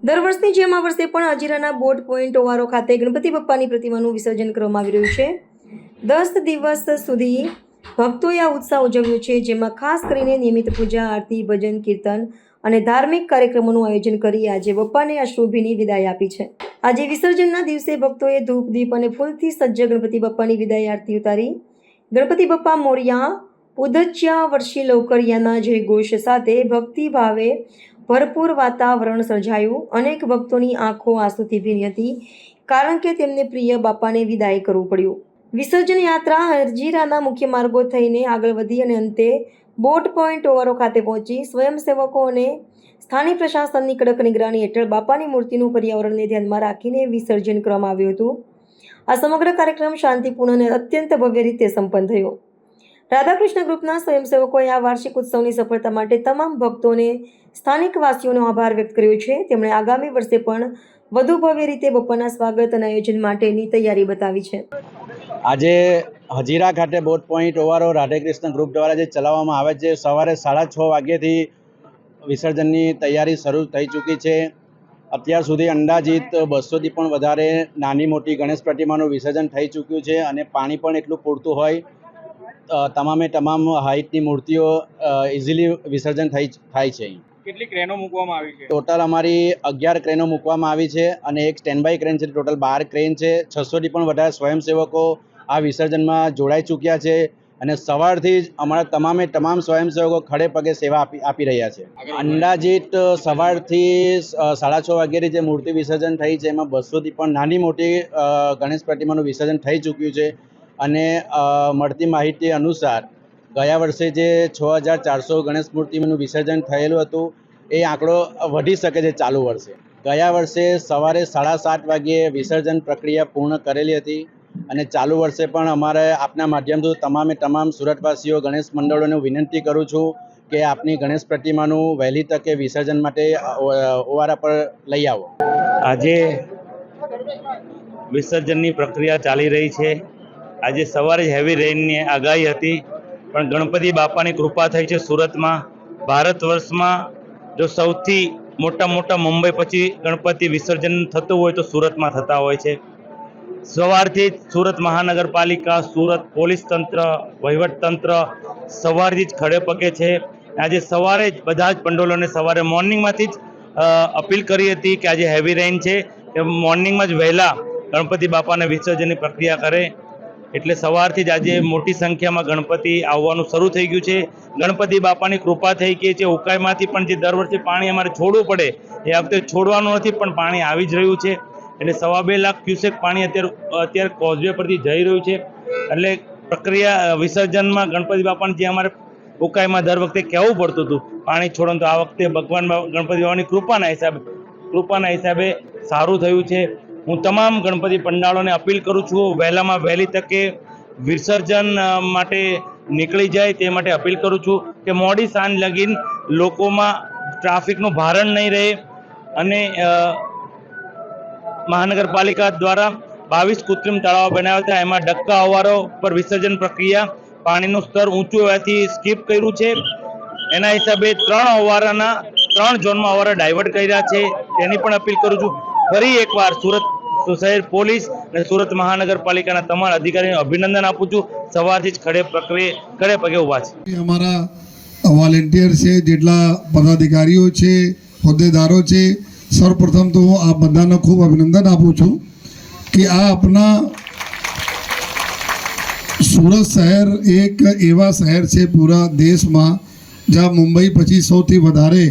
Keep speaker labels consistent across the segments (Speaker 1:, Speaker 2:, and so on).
Speaker 1: દર વર્ષની જેમ આ વર્ષે પણ હજીરાના બોટ પોઈન્ટ ઓવારો ખાતે ગણપતિ બપ્પાની પ્રતિમાનું વિસર્જન કરવામાં આવી રહ્યું છે। 10 દિવસ સુધી ભક્તોએ આ ઉત્સાહ ઉજવ્યો છે, જેમાં ખાસ કરીને નિયમિત પૂજા, આરતી, ભજન, કીર્તન અને ધાર્મિક કાર્યક્રમોનું આયોજન કરી આજે બપ્પાને અશ્રુભીની વિદાય આપી છે। આજે વિસર્જનના દિવસે ભક્તોએ ધૂપ, દીપ અને ફૂલથી સજ્જ ગણપતિ બપ્પાની વિદાય આરતી ઉતારી। ગણપતિ બપ્પા મોરયા, ઉદચ્યા વર્ષી લૌકરિયાના જય ઘોષ સાથે ભક્તિ ભાવે ભરપૂર વાતાવરણ સર્જાયું। અનેક ભક્તોની આંખો આંસુથી ભીની હતી, કારણ કે તેમને પ્રિય બાપાને વિદાય કરવું પડ્યું। વિસર્જન યાત્રા હજીરાના મુખ્ય માર્ગો થઈને આગળ વધી અને અંતે બોટ પોઈન્ટ ઓવારો ખાતે પહોંચી। સ્વયંસેવકો અને સ્થાનિક પ્રશાસનની કડક નિગરાની હેઠળ બાપાની મૂર્તિનું પર્યાવરણને ધ્યાનમાં રાખીને વિસર્જન કરવામાં આવ્યું હતું। આ સમગ્ર કાર્યક્રમ શાંતિપૂર્ણ અને અત્યંત ભવ્ય રીતે સંપન્ન થયો। રાધાકૃષ્ણ ગ્રુપના સ્વયંસેવકોએ આ વાર્ષિક ઉત્સવની સફળતા માટે તમામ ભક્તોને સ્થાનિક વાસીઓનો આભાર વ્યક્ત કર્યો છે। તેમણે આગામી વર્ષે પણ વધુ ભવ્ય રીતે બપ્પાના સ્વાગત અને આયોજન માટેની તૈયારી બતાવી છે।
Speaker 2: આજે હજીરા ખાતે બોટ પોઈન્ટ ઓવારો રાધાકૃષ્ણ ગ્રુપ દ્વારા જે ચલાવવામાં આવે છે, સવારે 6:30 વાગ્યાથી વિસર્જનની તૈયારી શરૂ થઈ ચૂકી છે। અત્યાર સુધી અંદાજિત 200થી પણ વધારે નાની મોટી ગણેશ પ્રતિમાનું વિસર્જન થઈ ચૂક્યું છે અને પાણી પણ એટલું પૂરતું હોય તમામે તમામ હાઇટની મૂર્તિઓ ઇઝીલી વિસર્જન થાય છે।
Speaker 3: કેટલી ક્રેનો મૂકવામાં આવી છે?
Speaker 2: ટોટલ અમારી 11 ક્રેનો મૂકવામાં આવી છે અને એક સ્ટેન્ડ બાય ક્રેન છે। ટોટલ 12 ક્રેન છે। 600થી પણ વધારે સ્વયંસેવકો આ વિસર્જનમાં જોડાઈ ચૂક્યા છે અને સવારથી જ અમારા તમામ સ્વયંસેવકો ખડે પગે સેવા આપી રહ્યા છે। અંદાજિત સવારથી 6:30 વાગ્યાની જે મૂર્તિ વિસર્જન થઈ છે, એમાં 200થી પણ નાની મોટી ગણેશ પ્રતિમાનું વિસર્જન થઈ ચૂક્યું છે અને મળતી માહિતી અનુસાર ગયા વર્ષે જે 6400 ગણેશ મૂર્તિનું વિસર્જન થયેલું હતું, એ આંકડો વધી શકે છે ચાલુ વર્ષે। ગયા વર્ષે સવારે 7:30 વાગ્યે વિસર્જન પ્રક્રિયા પૂર્ણ કરેલી હતી અને ચાલુ વર્ષે પણ અમારે આપના માધ્યમથી તમામ સુરતવાસીઓ ગણેશ મંડળોને વિનંતી કરું છું કે આપની ગણેશ પ્રતિમાનું વહેલી તકે વિસર્જન માટે ઓવારા પર લઈ આવો।
Speaker 4: આજે વિસર્જનની પ્રક્રિયા ચાલી રહી છે। આજે સવારે જ હેવી રેઇનની આગાહી હતી, પણ ગણપતિ બાપાની કૃપા થઈ છે। સુરતમાં ભારત વર્ષમાં જો સૌથી મોટા મુંબઈ પછી ગણપતિ વિસર્જન થતું હોય તો સુરતમાં થતા હોય છે। સવારથી જ સુરત મહાનગરપાલિકા, સુરત પોલીસ તંત્ર, વહીવટ તંત્ર સવારથી જ ખડે પગે છે। આજે સવારે જ બધા જ પંડોલોને સવારે મોર્નિંગમાંથી જ અપીલ કરી હતી કે આજે હેવી રેઇન છે, એ મોર્નિંગમાં જ વહેલા ગણપતિ બાપાને વિસર્જનની પ્રક્રિયા કરે, એટલે સવારથી જ આજે મોટી સંખ્યામાં ગણપતિ આવવાનું શરૂ થઈ ગયું છે। ગણપતિ બાપાની કૃપા થઈ ગઈ છે। ઉકાઈમાંથી પણ જે દર વર્ષે પાણી અમારે છોડવું પડે, એ વખતે છોડવાનું નથી, પણ પાણી આવી જ રહ્યું છે। એટલે 2.5 લાખ ક્યુસેક પાણી અત્યારે કોઝવે પરથી જઈ રહ્યું છે। એટલે પ્રક્રિયા વિસર્જનમાં ગણપતિ બાપાને જે અમારે ઉકાઈમાં દર વખતે કહેવું પડતું હતું પાણી છોડો, તો આ વખતે ભગવાન ગણપતિ બાપાની કૃપાના હિસાબે સારું થયું છે। હું તમામ ગણપતિ પંડાળોને અપીલ કરું છું, વહેલામાં વહેલી તકે વિસર્જન માટે નીકળી જાય તે માટે અપીલ કરું છું કે મોડી સાંજ લગીન લોકોમાં ટ્રાફિકનું ભારણ નહીં રહે। અને મહાનગરપાલિકા દ્વારા 22 કૃત્રિમ તળાવ બનાવ્યા હતા, એમાં ડક્કા ઓવારો પર વિસર્જન પ્રક્રિયા પાણીનું સ્તર ઊંચું હોવાથી સ્કીપ કર્યું છે। એના હિસાબે 3 ઓવારાના 3 ઝોનમાં ઓવારા ડાયવર્ટ કર્યા છે, તેની પણ અપીલ કરું છું। ફરી એકવાર સુરત શહેર પોલીસ અને સુરત મહાનગરપાલિકાના તમામ અધિકારીઓને અભિનંદન આપું છું। સવારથી જ ખડે પગે ઊભા છે।
Speaker 5: અમારા વોલેન્ટિયર છે, જેટલા પદાધિકારીઓ છે, હોદ્દેદારો છે, સૌપ્રથમ તો હું આ બધાને ખૂબ અભિનંદન આપું છું કે આ આપણા સુરત શહેર એક એવા શહેર છે પૂરા દેશમાં જ્યાં મુંબઈ પછી સૌથી વધારે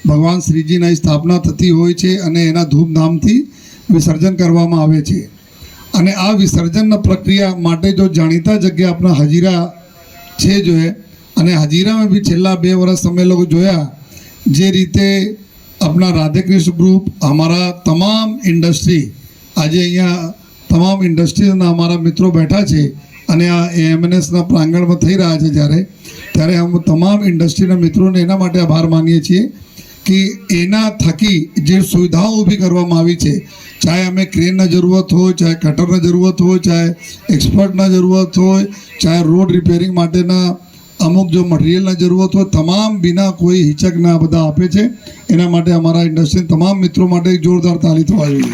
Speaker 5: ભગવાન શ્રીજીની સ્થાપના થતી હોય છે અને એના ધૂમધામથી વિસર્જન કરવામાં આવે છે। અને આ વિસર્જનના પ્રક્રિયા માટે જો જાણીતા જગ્યા આપણા હજીરા છે જોઈએ, અને હજીરામાં બી છેલ્લા 2 વર્ષ અમે લોકો જોયા જે રીતે આપણા રાધાકૃષ્ણ ગ્રુપ, અમારા તમામ ઇન્ડસ્ટ્રી, આજે અહીંયા તમામ ઇન્ડસ્ટ્રીના અમારા મિત્રો બેઠા છે અને આ એમએનએસના પ્રાંગણમાં થઈ રહ્યા છે, ત્યારે અમે તમામ ઇન્ડસ્ટ્રીના મિત્રોને એના માટે આભાર માનીએ છીએ કે એના થકી જે સુવિધાઓ ઊભી કરવામાં આવી છે, ચાહે અમે ક્રેનના જરૂરત હોય, ચાહે કટરના જરૂરત હોય, ચાહે એક્સપર્ટના જરૂરત હોય, ચાહે રોડ રિપેરિંગ માટેના અમુક જો મટીરિયલની જરૂરત હોય તમામ બિના કોઈ હિચકના બધા આપે છે. એના માટે અમારા ઇન્ડસ્ટ્રીના તમામ મિત્રો માટે એક જોરદાર તાળી થવા જોઈએ.